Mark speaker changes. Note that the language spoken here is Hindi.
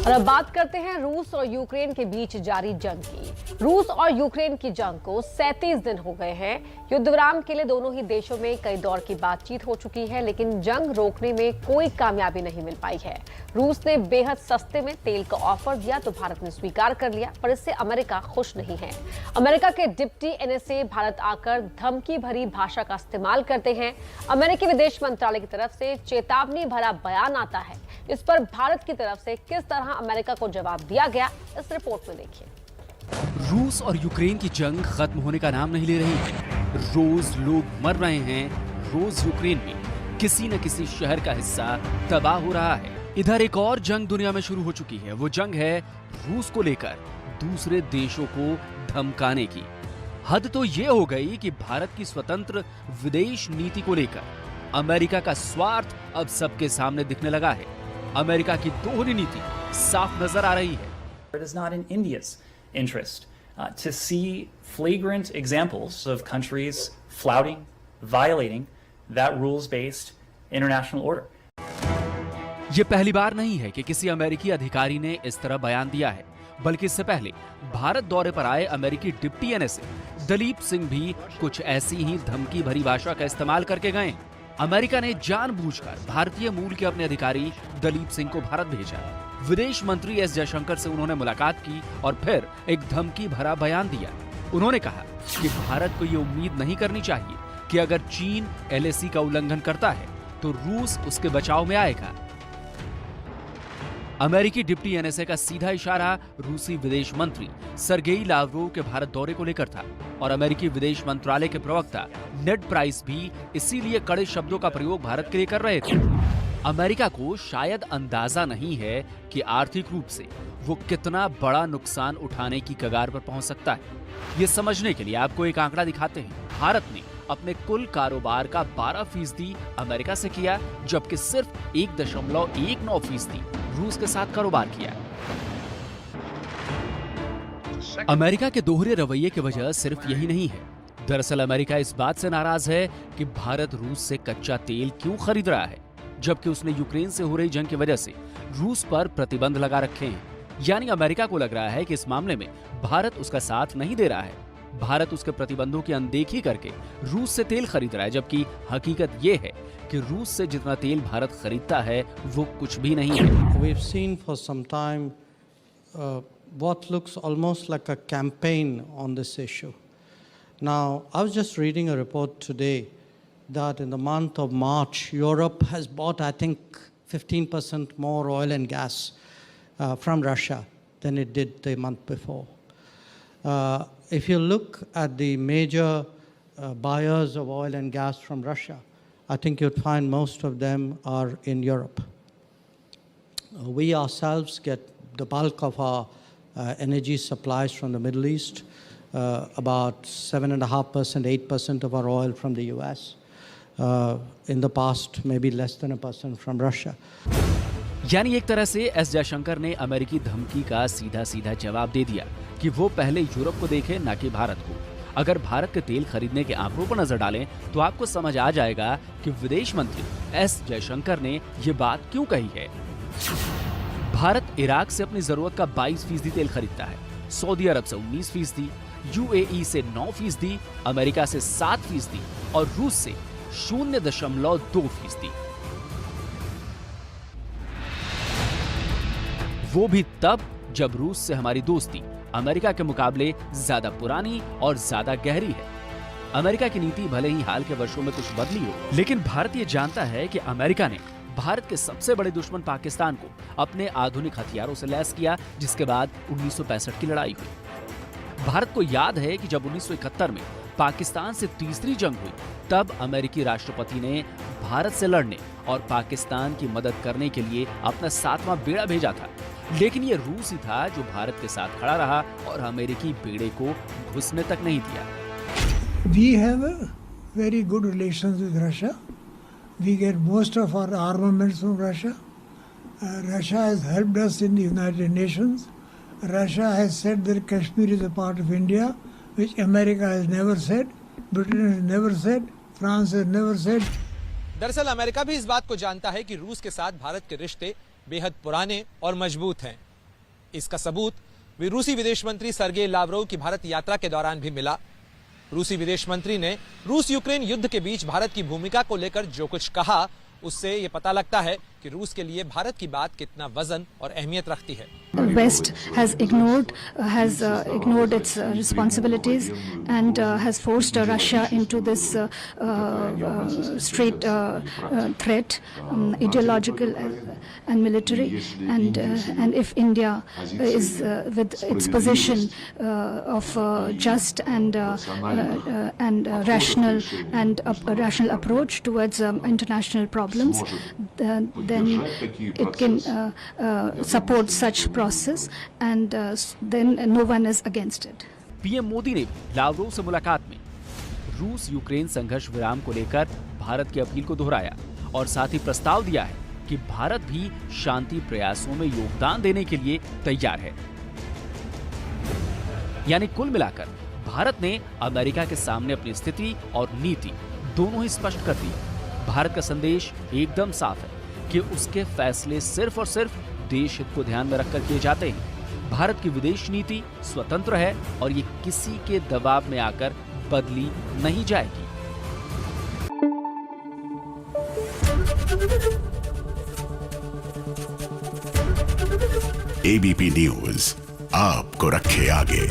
Speaker 1: और अब बात करते हैं रूस और यूक्रेन के बीच जारी जंग की। रूस और यूक्रेन की जंग को 37 दिन हो गए हैं। युद्ध विराम के लिए दोनों ही देशों में कई दौर की बातचीत हो चुकी है, लेकिन जंग रोकने में कोई कामयाबी नहीं मिल पाई है। रूस ने बेहद सस्ते में तेल का ऑफर दिया तो भारत ने स्वीकार कर लिया, पर इससे अमेरिका खुश नहीं है। अमेरिका के डिप्टी एनएसए भारत आकर धमकी भरी भाषा का इस्तेमाल करते हैं। अमेरिकी विदेश मंत्रालय की तरफ से चेतावनी भरा बयान आता है। इस पर भारत की तरफ से किस तरह अमेरिका को जवाब दिया गया, इस रिपोर्ट में देखिए।
Speaker 2: रूस और यूक्रेन की जंग खत्म होने का नाम नहीं ले रही है। रोज लोग मर रहे हैं। रोज यूक्रेन में किसी न किसी शहर का हिस्सा तबाह हो रहा है। इधर एक और जंग दुनिया में शुरू हो चुकी है। वो जंग है रूस को लेकर दूसरे देशों को धमकाने की। हद तो ये हो गई कि भारत की स्वतंत्र विदेश नीति को लेकर अमेरिका का स्वार्थ अब सबके सामने दिखने लगा है। अमेरिका की दोहरी नीति साफ नजर आ रही है।
Speaker 3: It is not in India's interest to see flagrant examples of countries flouting, violating that rules-based international order.
Speaker 2: ये पहली बार नहीं है कि किसी अमेरिकी अधिकारी ने इस तरह बयान दिया है, बल्कि इससे पहले भारत दौरे पर आए अमेरिकी डिप्टी एनएसए दलीप सिंह भी कुछ ऐसी ही धमकी भरी भाषा का इस्तेमाल करके गए। अमेरिका ने जानबूझकर भारतीय मूल के अपने अधिकारी दलीप सिंह को भारत भेजा। विदेश मंत्री एस जयशंकर से उन्होंने मुलाकात की और फिर एक धमकी भरा बयान दिया। उन्होंने कहा कि भारत को ये उम्मीद नहीं करनी चाहिए कि अगर चीन एलएसी का उल्लंघन करता है तो रूस उसके बचाव में आएगा। अमेरिकी डिप्टी एनएसए का सीधा इशारा रूसी विदेश मंत्री सरगेई लावरोव के भारत दौरे को लेकर था और अमेरिकी विदेश मंत्रालय के प्रवक्ता नेड प्राइस भी इसीलिए कड़े शब्दों का प्रयोग भारत के लिए कर रहे थे। अमेरिका को शायद अंदाजा नहीं है कि आर्थिक रूप से वो कितना बड़ा नुकसान उठाने की कगार पर पहुंच सकता है। ये समझने के लिए आपको एक आंकड़ा दिखाते हैं। भारत ने अपने कुल कारोबार का 12% अमेरिका से किया, जबकि सिर्फ 1.19% रूस के साथ कारोबार किया। अमेरिका के दोहरे रवैये की वजह सिर्फ यही नहीं है। दरअसल अमेरिका इस बात से नाराज है कि भारत रूस से कच्चा तेल क्यों खरीद रहा है, जबकि उसने यूक्रेन से हो रही जंग की वजह से रूस पर प्रतिबंध लगा रखे हैं। यानी अमेरिका को लग रहा है कि इस मामले में भारत उसका साथ नहीं दे रहा है। भारत उसके प्रतिबंधों की अनदेखी करके रूस से तेल खरीद रहा है, जबकि हकीकत यह है कि रूस से जितना तेल भारत खरीदता है वो कुछ भी नहीं है।
Speaker 4: We've seen for some time what looks almost like a campaign on this issue. Now, I was just reading a report today that in the month of March, Europe has bought, I think, 15% more oil and gas from Russia than it did the month before. If you look at the major buyers of oil and gas from Russia, I think you'd find most of them are in Europe. We ourselves get the bulk of our energy supplies from the Middle East, about 7.5%, 8% of our oil from the US. In the past, maybe less than 1% from Russia.
Speaker 2: यानी एक तरह से एस जयशंकर ने अमेरिकी धमकी का सीधा सीधा जवाब दे दिया कि वो पहले यूरोप को देखे, न कि भारत को। अगर भारत के तेल खरीदने के आंकड़ों पर नजर डालें तो आपको समझ आ जाएगा कि विदेश मंत्री एस जयशंकर ने ये बात क्यों कही है। भारत इराक से अपनी जरूरत का 22% तेल खरीदता है, सऊदी अरब से 19%, यूएई से 9%, अमेरिका से 7% और रूस से 0.2%। वो भी तब जब रूस से हमारी दोस्ती अमेरिका के मुकाबले ज्यादा पुरानी और ज्यादा गहरी है। अमेरिका की नीति भले ही हाल के वर्षों में कुछ बदली हो, लेकिन भारत ये जानता है कि अमेरिका ने भारत के सबसे बड़े दुश्मन पाकिस्तान को अपने आधुनिक हथियारों से लैस किया, जिसके बाद 1965 की लड़ाई हुई। भारत को याद है कि जब 1971 में पाकिस्तान से तीसरी जंग हुई, तब अमेरिकी राष्ट्रपति ने भारत से लड़ने और पाकिस्तान की मदद करने के लिए अपना 7वां बेड़ा भेजा था। लेकिन ये रूस ही था जो भारत के साथ खड़ा रहा और अमेरिकी बेड़े को घुसने तक नहीं दिया।
Speaker 5: We have a very good relations with Russia. We get most of our armaments from Russia. Russia has helped us in the United Nations. Russia has said that Kashmir is a part of India, which America has never said, Britain has never said, France has never said.
Speaker 6: दरअसल अमेरिका भी इस बात को जानता है कि रूस के साथ भारत के रिश्ते बेहद पुराने और मजबूत हैं। इसका सबूत रूसी विदेश मंत्री सर्गेई लावरोव की भारत यात्रा के दौरान भी मिला। रूसी विदेश मंत्री ने रूस यूक्रेन युद्ध के बीच भारत की भूमिका को लेकर जो कुछ कहा, उससे ये पता लगता है कि रूस के लिए भारत की बात कितना वजन और अहमियत रखती है।
Speaker 7: West has ignored its responsibilities and has forced Russia into this straight threat, ideological and military. And if India is with its position of just and rational and a rational approach towards international problems, then it can support such process, and then no one is against it.
Speaker 2: PM Modi ने लावरोव से मुलाकात में रूस यूक्रेन संघर्ष विराम को लेकर भारत की अपील को दोहराया और साथ ही प्रस्ताव दिया है कि भारत भी शांति प्रयासों में योगदान देने के लिए तैयार है। यानी कुल मिलाकर भारत ने अमेरिका के सामने अपनी स्थिति और नीति दोनों ही स्पष्ट कर दी। भारत का संदेश एकदम साफ है कि उसके फैसले सिर्फ और सिर्फ देश हित को ध्यान में रखकर किए जाते हैं। भारत की विदेश नीति स्वतंत्र है और ये किसी के दबाव में आकर बदली नहीं जाएगी।
Speaker 8: एबीपी न्यूज आपको रखे आगे।